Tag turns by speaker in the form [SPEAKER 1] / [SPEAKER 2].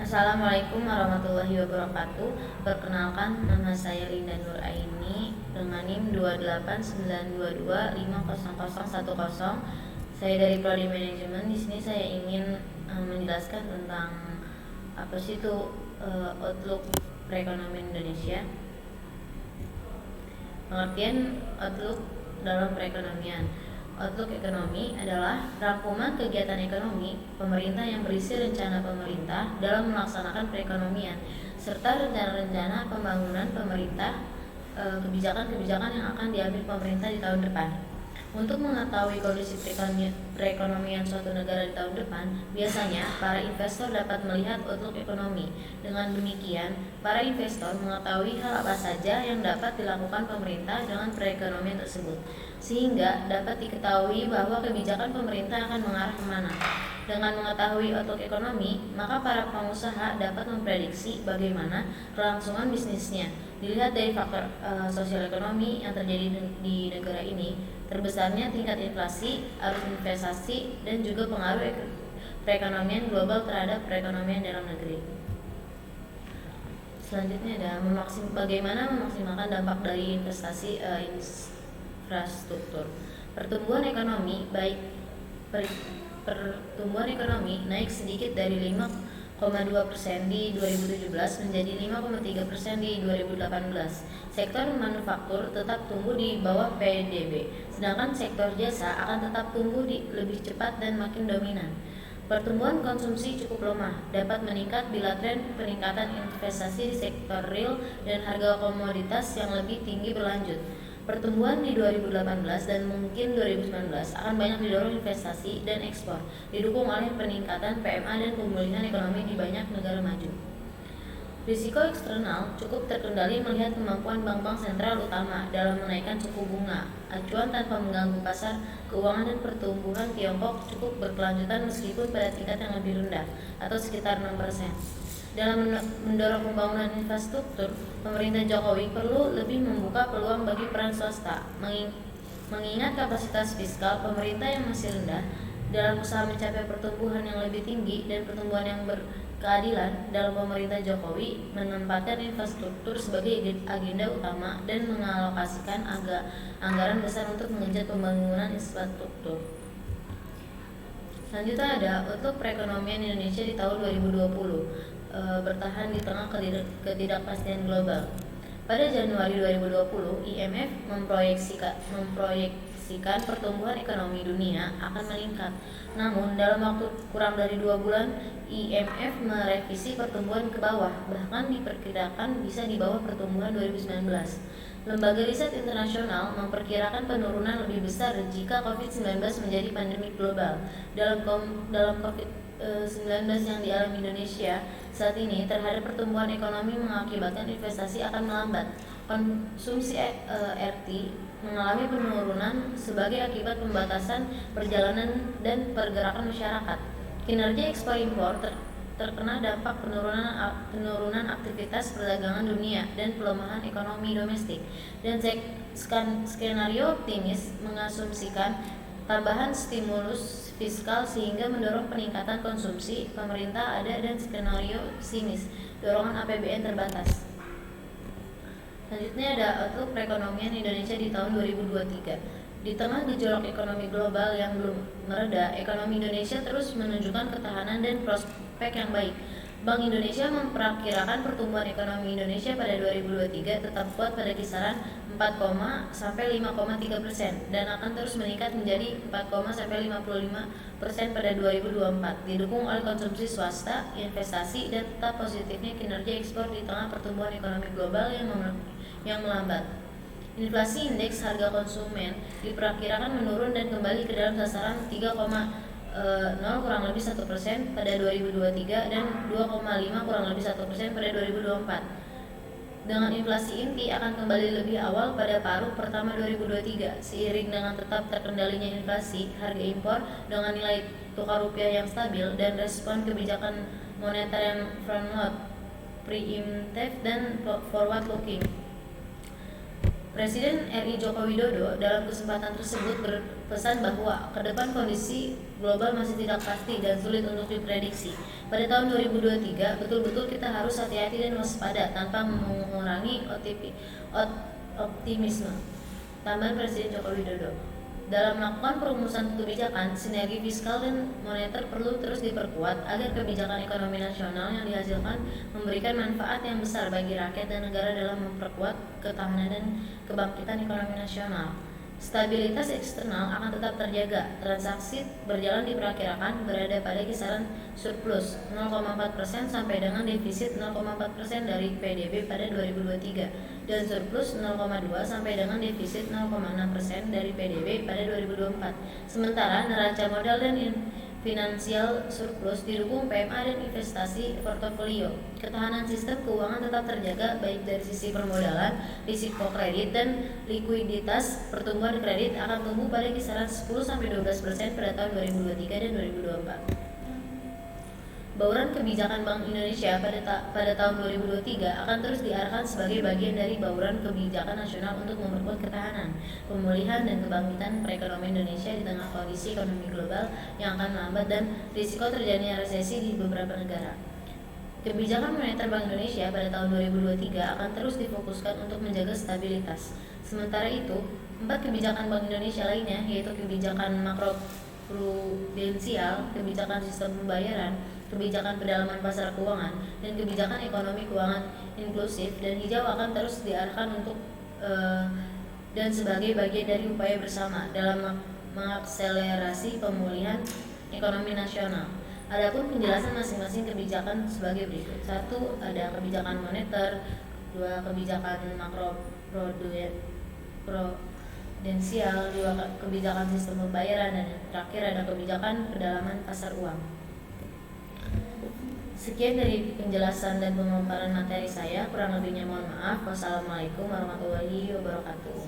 [SPEAKER 1] Assalamualaikum warahmatullahi wabarakatuh. Perkenalkan, nama saya Linda Nur Aini dengan NIM 28922500010. Saya dari Prodi Manajemen. Di sini saya ingin menjelaskan tentang apa sih itu outlook perekonomian Indonesia. Pengertian outlook dalam perekonomian. Outlook ekonomi adalah rangkuman kegiatan ekonomi pemerintah yang berisi rencana pemerintah dalam melaksanakan perekonomian serta rencana-rencana pembangunan pemerintah, kebijakan-kebijakan yang akan diambil pemerintah di tahun depan. Untuk mengetahui kondisi perekonomian suatu negara di tahun depan, biasanya para investor dapat melihat outlook ekonomi. Dengan demikian, para investor mengetahui hal apa saja yang dapat dilakukan pemerintah dengan perekonomian tersebut, sehingga dapat diketahui bahwa kebijakan pemerintah akan mengarah kemana. Dengan mengetahui outlook ekonomi, maka para pengusaha dapat memprediksi bagaimana kelangsungan bisnisnya. Dilihat dari faktor sosial ekonomi yang terjadi di negara ini, terbesarnya tingkat inflasi, arus investasi, dan juga pengaruh perekonomian global terhadap perekonomian dalam negeri. Selanjutnya ada bagaimana memaksimalkan dampak dari investasi infrastruktur. Pertumbuhan ekonomi pertumbuhan ekonomi naik sedikit dari 5,2% di 2017 menjadi 5,3% di 2018. Sektor manufaktur tetap tumbuh di bawah PDB, sedangkan sektor jasa akan tetap tumbuh lebih cepat dan makin dominan. Pertumbuhan konsumsi cukup lemah, dapat meningkat bila tren peningkatan investasi di sektor real dan harga komoditas yang lebih tinggi berlanjut. Pertumbuhan di 2018 dan mungkin 2019 akan banyak didorong investasi dan ekspor, didukung oleh peningkatan PMA dan pemulihan ekonomi di banyak negara maju. Risiko eksternal cukup terkendali melihat kemampuan bank-bank sentral utama dalam menaikkan suku bunga acuan tanpa mengganggu pasar keuangan, dan pertumbuhan Tiongkok cukup berkelanjutan meskipun pada tingkat yang lebih rendah atau sekitar 6%. Dalam mendorong pembangunan infrastruktur, pemerintah Jokowi perlu lebih membuka peluang bagi peran swasta, mengingat kapasitas fiskal pemerintah yang masih rendah dalam usaha mencapai pertumbuhan yang lebih tinggi dan pertumbuhan yang berkeadilan. Dalam pemerintah Jokowi menempatkan infrastruktur sebagai agenda utama dan mengalokasikan anggaran besar untuk mengejar pembangunan infrastruktur. Selanjutnya ada outlook perekonomian Indonesia di tahun 2020. Bertahan di tengah ketidakpastian global. Pada Januari 2020, IMF memproyeksikan pertumbuhan ekonomi dunia akan meningkat. Namun, dalam waktu kurang dari 2 bulan, IMF merevisi pertumbuhan ke bawah, bahkan diperkirakan bisa di bawah pertumbuhan 2019. Lembaga riset internasional memperkirakan penurunan lebih besar jika COVID-19 menjadi pandemi global. Dalam COVID-19 yang dialami Indonesia saat ini terhadap pertumbuhan ekonomi mengakibatkan investasi akan melambat. Konsumsi RT mengalami penurunan sebagai akibat pembatasan perjalanan dan pergerakan masyarakat. Kinerja ekspor impor terkena dampak penurunan aktivitas perdagangan dunia dan pelemahan ekonomi domestik. Dan skenario optimis mengasumsikan tambahan stimulus fiskal sehingga mendorong peningkatan konsumsi pemerintah ada, dan skenario pesimis dorongan APBN terbatas. Selanjutnya ada outlook perekonomian Indonesia di tahun 2023. Di tengah gejolak ekonomi global yang belum mereda, ekonomi Indonesia terus menunjukkan ketahanan dan prospek yang baik. Bank Indonesia memperkirakan pertumbuhan ekonomi Indonesia pada 2023 tetap kuat pada kisaran 4, sampai 5,3% dan akan terus meningkat menjadi 4, sampai 55% pada 2024, didukung oleh konsumsi swasta, investasi, dan tetap positifnya kinerja ekspor di tengah pertumbuhan ekonomi global yang melambat. Inflasi indeks harga konsumen diperkirakan menurun dan kembali ke dalam sasaran 3,0 kurang lebih 1% pada 2023 dan 2,5 kurang lebih 1% pada 2024. Dengan inflasi inti akan kembali lebih awal pada paruh pertama 2023 seiring dengan tetap terkendalinya inflasi, harga impor dengan nilai tukar rupiah yang stabil, dan respon kebijakan moneter yang front-load, preemptive, dan forward-looking. Presiden RI Joko Widodo dalam kesempatan tersebut pesan bahwa ke depan kondisi global masih tidak pasti dan sulit untuk diprediksi. Pada tahun 2023, betul-betul kita harus hati-hati dan waspada tanpa mengurangi optimisme. Tambahan Presiden Joko Widodo. Dalam melakukan perumusan kebijakan, sinergi fiskal dan moneter perlu terus diperkuat agar kebijakan ekonomi nasional yang dihasilkan memberikan manfaat yang besar bagi rakyat dan negara dalam memperkuat ketahanan dan kebangkitan ekonomi nasional. Stabilitas eksternal akan tetap terjaga. Transaksi berjalan diperkirakan berada pada kisaran surplus 0,4% sampai dengan defisit 0,4% dari PDB pada 2023 dan surplus 0,2 sampai dengan defisit 0,6% dari PDB pada 2024. Sementara neraca modal dan finansial surplus didukung PMA dan investasi portofolio. Ketahanan sistem keuangan tetap terjaga baik dari sisi permodalan, risiko kredit dan likuiditas. Pertumbuhan kredit akan tumbuh pada kisaran 10-12% pada tahun 2023 dan 2024. Bauran kebijakan Bank Indonesia pada tahun 2023 akan terus diarahkan sebagai bagian dari bauran kebijakan nasional untuk memperkuat ketahanan, pemulihan dan kebangkitan perekonomian Indonesia di tengah kondisi ekonomi global yang akan melambat dan risiko terjadinya resesi di beberapa negara. Kebijakan moneter Bank Indonesia pada tahun 2023 akan terus difokuskan untuk menjaga stabilitas. Sementara itu, 4 kebijakan Bank Indonesia lainnya, yaitu kebijakan makroprudensial, kebijakan sistem pembayaran, kebijakan pendalaman pasar keuangan, dan kebijakan ekonomi keuangan inklusif dan hijau akan terus diarahkan untuk dan sebagai bagian dari upaya bersama dalam mengakselerasi pemulihan ekonomi nasional. Adapun penjelasan masing-masing kebijakan sebagai berikut. 1. Ada kebijakan moneter, 2. Kebijakan makroprudensial, 2. Kebijakan sistem pembayaran, dan terakhir ada kebijakan pendalaman pasar uang. Sekian dari penjelasan dan pemaparan materi saya, kurang lebihnya mohon maaf. Wassalamualaikum warahmatullahi wabarakatuh.